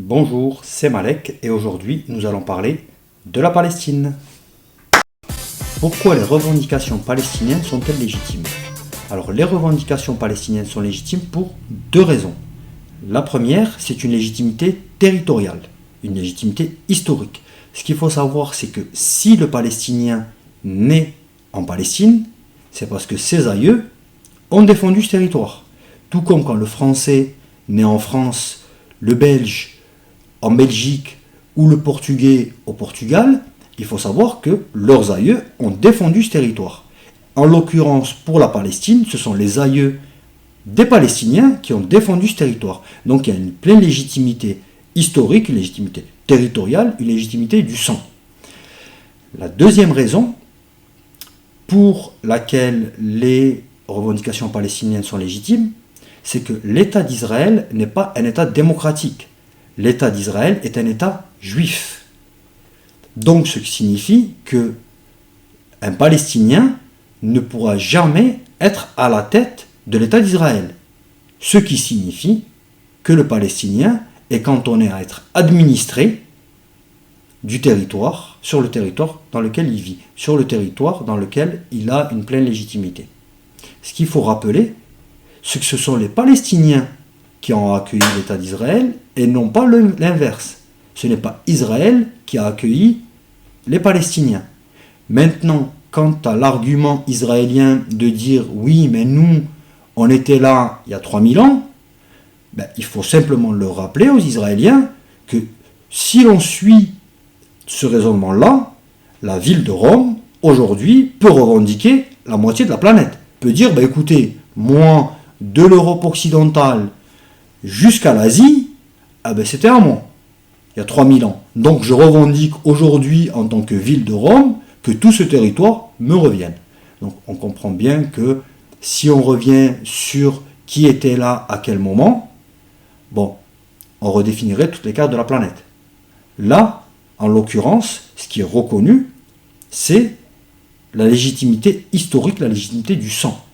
Bonjour, c'est Malek et aujourd'hui nous allons parler de la Palestine. Pourquoi les revendications palestiniennes sont-elles légitimes? Alors les revendications palestiniennes sont légitimes pour deux raisons. La première, c'est une légitimité territoriale, une légitimité historique. Ce qu'il faut savoir, c'est que si le Palestinien naît en Palestine, c'est parce que ses aïeux ont défendu ce territoire. Tout comme quand le Français naît en France, le Belge en Belgique ou le Portugais au Portugal, il faut savoir que leurs aïeux ont défendu ce territoire. En l'occurrence, pour la Palestine, ce sont les aïeux des Palestiniens qui ont défendu ce territoire. Donc il y a une pleine légitimité historique, une légitimité territoriale, une légitimité du sang. La deuxième raison pour laquelle les revendications palestiniennes sont légitimes, c'est que l'État d'Israël n'est pas un État démocratique. L'État d'Israël est un État juif. Donc ce qui signifie qu'un Palestinien ne pourra jamais être à la tête de l'État d'Israël. Ce qui signifie que le Palestinien est cantonné à être administré du territoire, sur le territoire dans lequel il vit, sur le territoire dans lequel il a une pleine légitimité. Ce qu'il faut rappeler, c'est que ce sont les Palestiniens qui ont accueilli l'État d'Israël et non pas l'inverse. Ce n'est pas Israël qui a accueilli les Palestiniens. Maintenant, quant à l'argument israélien de dire « oui, mais nous, on était là il y a 3000 ans », il faut simplement le rappeler aux Israéliens que si l'on suit ce raisonnement-là, la ville de Rome, aujourd'hui, peut revendiquer la moitié de la planète. Peut dire, écoutez, moi, de l'Europe occidentale jusqu'à l'Asie, c'était à moi, il y a 3000 ans. Donc je revendique aujourd'hui, en tant que ville de Rome, que tout ce territoire me revienne. Donc on comprend bien que si on revient sur qui était là à quel moment, on redéfinirait toutes les cartes de la planète. Là, en l'occurrence, ce qui est reconnu, c'est la légitimité historique, la légitimité du sang.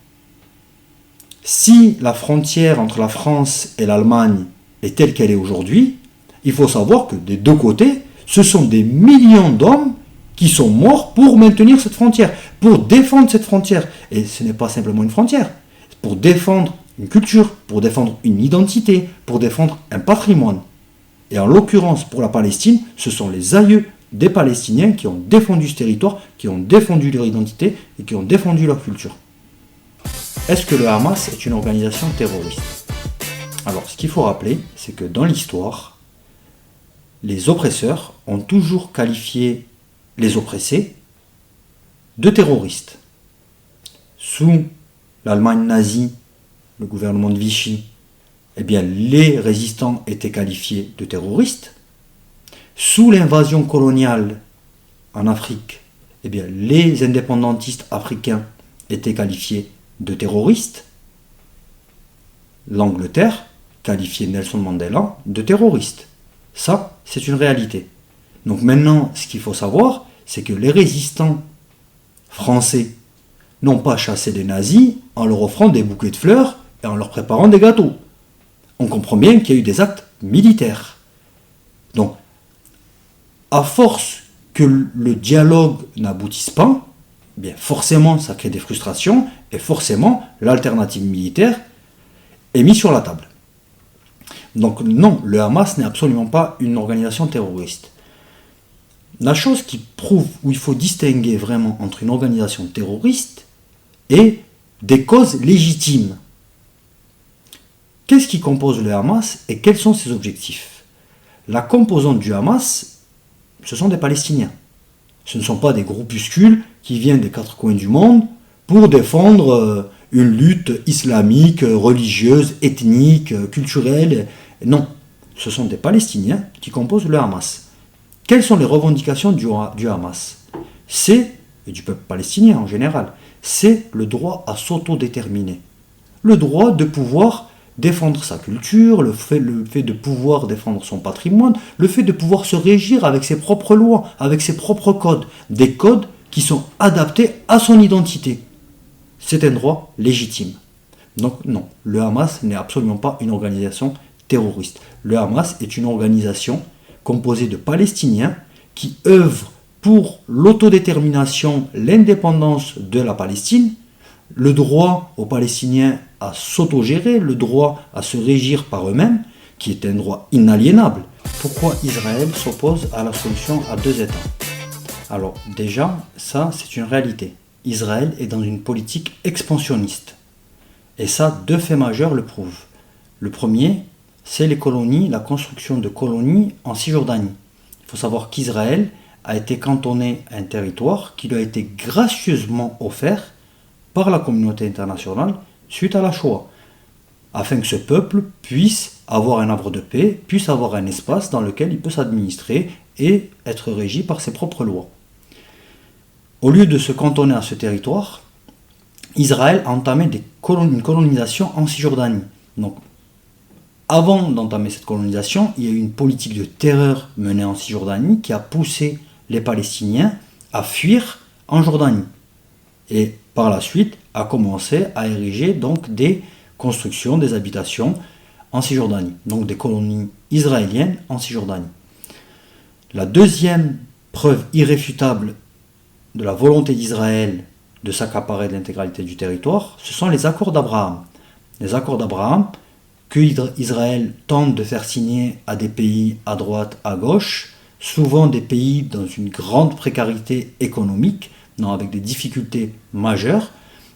Si la frontière entre la France et l'Allemagne est telle qu'elle est aujourd'hui, il faut savoir que des deux côtés, ce sont des millions d'hommes qui sont morts pour maintenir cette frontière, pour défendre cette frontière. Et ce n'est pas simplement une frontière, c'est pour défendre une culture, pour défendre une identité, pour défendre un patrimoine. Et en l'occurrence, pour la Palestine, ce sont les aïeux des Palestiniens qui ont défendu ce territoire, qui ont défendu leur identité et qui ont défendu leur culture. Est-ce que le Hamas est une organisation terroriste? Alors, ce qu'il faut rappeler, c'est que dans l'histoire, les oppresseurs ont toujours qualifié les oppressés de terroristes. Sous l'Allemagne nazie, le gouvernement de Vichy, les résistants étaient qualifiés de terroristes. Sous l'invasion coloniale en Afrique, les indépendantistes africains étaient qualifiés de terroristes. L'Angleterre qualifiait Nelson Mandela de terroriste. Ça, c'est une réalité. Donc maintenant, ce qu'il faut savoir, c'est que les résistants français n'ont pas chassé les nazis en leur offrant des bouquets de fleurs et en leur préparant des gâteaux. On comprend bien qu'il y a eu des actes militaires. Donc, à force que le dialogue n'aboutisse pas, forcément ça crée des frustrations et forcément l'alternative militaire est mise sur la table. Donc non, le Hamas n'est absolument pas une organisation terroriste. La chose qui prouve où il faut distinguer vraiment entre une organisation terroriste et des causes légitimes. Qu'est-ce qui compose le Hamas et quels sont ses objectifs? La composante du Hamas, ce sont des Palestiniens. Ce ne sont pas des groupuscules qui viennent des quatre coins du monde pour défendre une lutte islamique, religieuse, ethnique, culturelle. Non, ce sont des Palestiniens qui composent le Hamas. Quelles sont les revendications du Hamas? Et du peuple palestinien en général, c'est le droit à s'autodéterminer. Le droit de pouvoir défendre sa culture, le fait de pouvoir défendre son patrimoine, le fait de pouvoir se régir avec ses propres lois, avec ses propres codes, des codes qui sont adaptés à son identité. C'est un droit légitime. Donc non, le Hamas n'est absolument pas une organisation terroriste. Le Hamas est une organisation composée de Palestiniens qui œuvrent pour l'autodétermination, l'indépendance de la Palestine, le droit aux Palestiniens à s'autogérer, le droit à se régir par eux-mêmes, qui est un droit inaliénable. Pourquoi Israël s'oppose à la solution à 2 États? Alors déjà, ça c'est une réalité. Israël est dans une politique expansionniste. Et ça, 2 faits majeurs le prouvent. Le premier, c'est les colonies, la construction de colonies en Cisjordanie. Il faut savoir qu'Israël a été cantonné à un territoire qui lui a été gracieusement offert par la communauté internationale suite à la Shoah, afin que ce peuple puisse avoir un havre de paix, puisse avoir un espace dans lequel il peut s'administrer et être régi par ses propres lois. Au lieu de se cantonner à ce territoire, Israël a entamé une colonisation en Cisjordanie. Donc, avant d'entamer cette colonisation, il y a eu une politique de terreur menée en Cisjordanie qui a poussé les Palestiniens à fuir en Jordanie. Et par la suite, a commencé à ériger donc des constructions, des habitations en Cisjordanie. Donc des colonies israéliennes en Cisjordanie. La deuxième preuve irréfutable de la volonté d'Israël de s'accaparer de l'intégralité du territoire, ce sont les accords d'Abraham. Les accords d'Abraham que Israël tente de faire signer à des pays à droite, à gauche, souvent des pays dans une grande précarité économique, avec des difficultés majeures,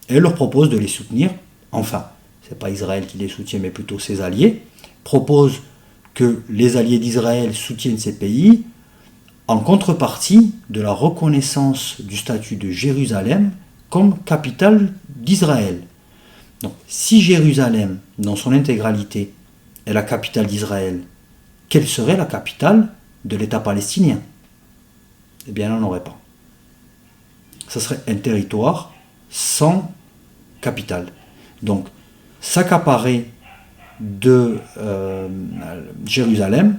et leur propose de les soutenir. Enfin, ce n'est pas Israël qui les soutient, mais plutôt ses alliés, propose que les alliés d'Israël soutiennent ces pays en contrepartie de la reconnaissance du statut de Jérusalem comme capitale d'Israël. Donc, si Jérusalem, dans son intégralité, est la capitale d'Israël, quelle serait la capitale de l'État palestinien? Eh bien, on n'en aurait pas. Ce serait un territoire sans capitale. Donc, s'accaparer de Jérusalem,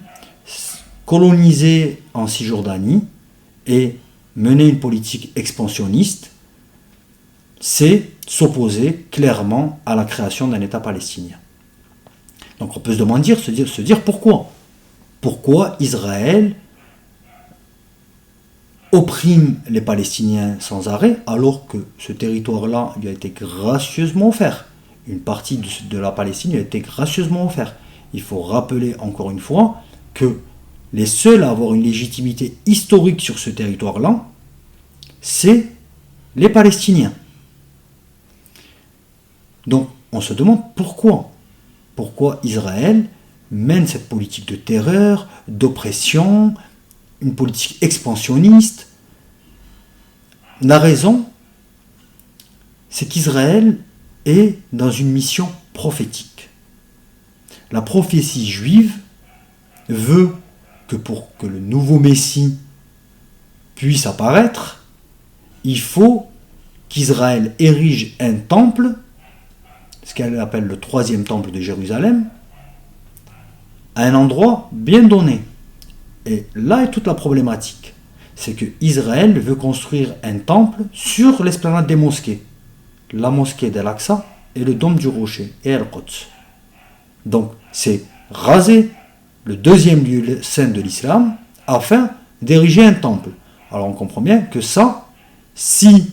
coloniser en Cisjordanie et mener une politique expansionniste, c'est s'opposer clairement à la création d'un État palestinien. Donc on peut se demander, se dire pourquoi. Pourquoi Israël opprime les Palestiniens sans arrêt alors que ce territoire-là lui a été gracieusement offert. Une partie de la Palestine lui a été gracieusement offert. Il faut rappeler encore une fois que les seuls à avoir une légitimité historique sur ce territoire-là, c'est les Palestiniens. Donc on se demande pourquoi. Pourquoi Israël mène cette politique de terreur, d'oppression, une politique expansionniste. La raison, c'est qu'Israël est dans une mission prophétique. La prophétie juive veut que pour que le nouveau Messie puisse apparaître, il faut qu'Israël érige un temple, ce qu'elle appelle le 3e temple de Jérusalem, à un endroit bien donné. Et là est toute la problématique. C'est que Israël veut construire un temple sur l'esplanade des mosquées. La mosquée d'Al-Aqsa et le dôme du rocher et Al-Quds. Donc c'est raser le 2e lieu saint de l'islam afin d'ériger un temple. Alors on comprend bien que ça, si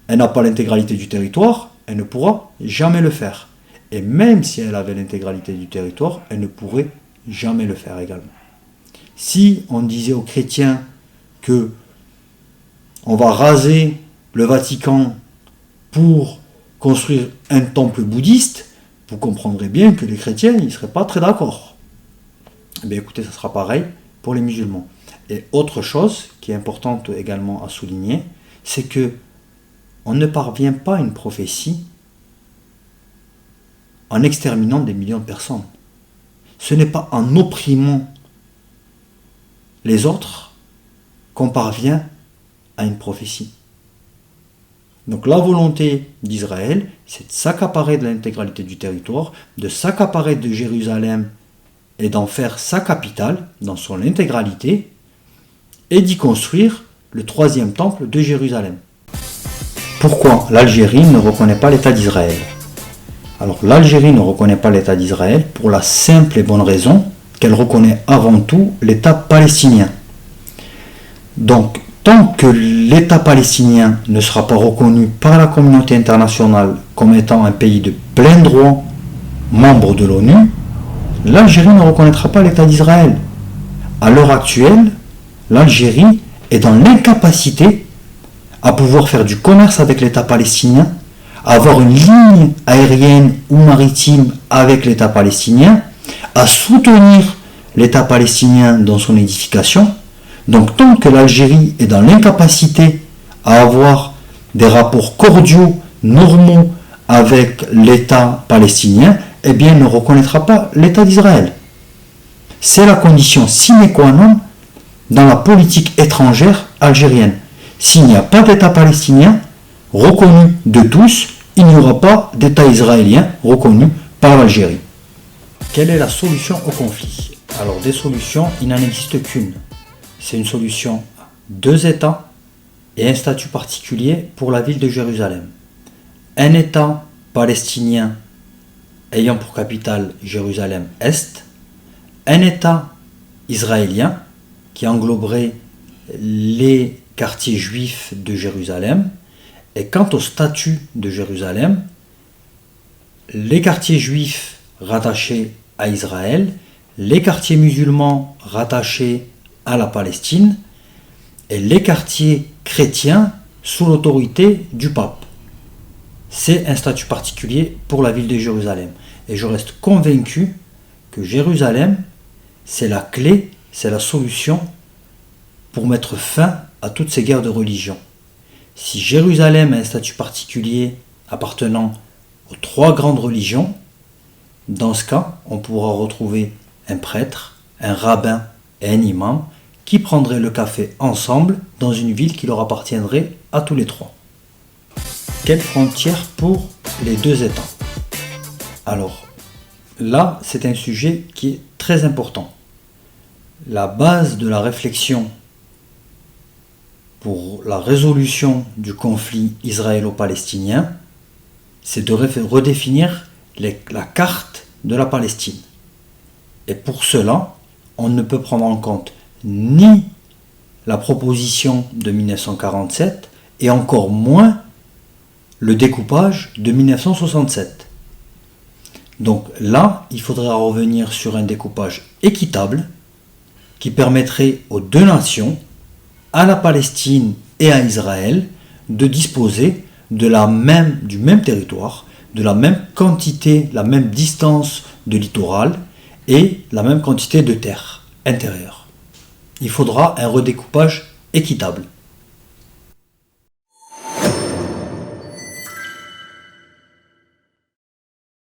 elle n'a pas l'intégralité du territoire, elle ne pourra jamais le faire. Et même si elle avait l'intégralité du territoire, elle ne pourrait jamais le faire également. Si on disait aux chrétiens que on va raser le Vatican pour construire un temple bouddhiste, vous comprendrez bien que les chrétiens ne seraient pas très d'accord. Eh bien écoutez, ça sera pareil pour les musulmans. Et autre chose qui est importante également à souligner, c'est que on ne parvient pas à une prophétie en exterminant des millions de personnes. Ce n'est pas en opprimant les autres qu'on parvient à une prophétie. Donc la volonté d'Israël, c'est de s'accaparer de l'intégralité du territoire, de s'accaparer de Jérusalem et d'en faire sa capitale dans son intégralité et d'y construire le 3e temple de Jérusalem. Pourquoi l'Algérie ne reconnaît pas l'État d'Israël? Alors l'Algérie ne reconnaît pas l'État d'Israël pour la simple et bonne raison qu'elle reconnaît avant tout l'État palestinien. Donc, tant que l'État palestinien ne sera pas reconnu par la communauté internationale comme étant un pays de plein droit, membre de l'ONU, l'Algérie ne reconnaîtra pas l'État d'Israël. À l'heure actuelle, l'Algérie est dans l'incapacité à pouvoir faire du commerce avec l'État palestinien, à avoir une ligne aérienne ou maritime avec l'État palestinien, à soutenir l'État palestinien dans son édification. Donc tant que l'Algérie est dans l'incapacité à avoir des rapports cordiaux, normaux avec l'État palestinien, eh bien elle ne reconnaîtra pas l'État d'Israël. C'est la condition sine qua non dans la politique étrangère algérienne. S'il n'y a pas d'État palestinien reconnu de tous, il n'y aura pas d'État israélien reconnu par l'Algérie. Quelle est la solution au conflit? Alors des solutions, il n'en existe qu'une. C'est une solution à 2 États et un statut particulier pour la ville de Jérusalem. Un État palestinien ayant pour capitale Jérusalem-Est, un État israélien qui engloberait les quartiers juifs de Jérusalem. Et quant au statut de Jérusalem, les quartiers juifs rattachés à Israël, les quartiers musulmans rattachés à la Palestine et les quartiers chrétiens sous l'autorité du pape. C'est un statut particulier pour la ville de Jérusalem. Et je reste convaincu que Jérusalem, c'est la clé, c'est la solution pour mettre fin à toutes ces guerres de religion. Si Jérusalem a un statut particulier appartenant aux 3 grandes religions, dans ce cas, on pourra retrouver un prêtre, un rabbin et un imam qui prendraient le café ensemble dans une ville qui leur appartiendrait à tous les 3. Quelle frontière pour les 2 États? Alors, là, c'est un sujet qui est très important. La base de la réflexion pour la résolution du conflit israélo-palestinien, c'est de redéfinir la carte de la Palestine. Et pour cela, on ne peut prendre en compte ni la proposition de 1947 et encore moins le découpage de 1967. Donc là, il faudra revenir sur un découpage équitable qui permettrait aux 2 nations, à la Palestine et à Israël, de disposer du même territoire, de la même quantité, la même distance de littoral et la même quantité de terre intérieure. Il faudra un redécoupage équitable.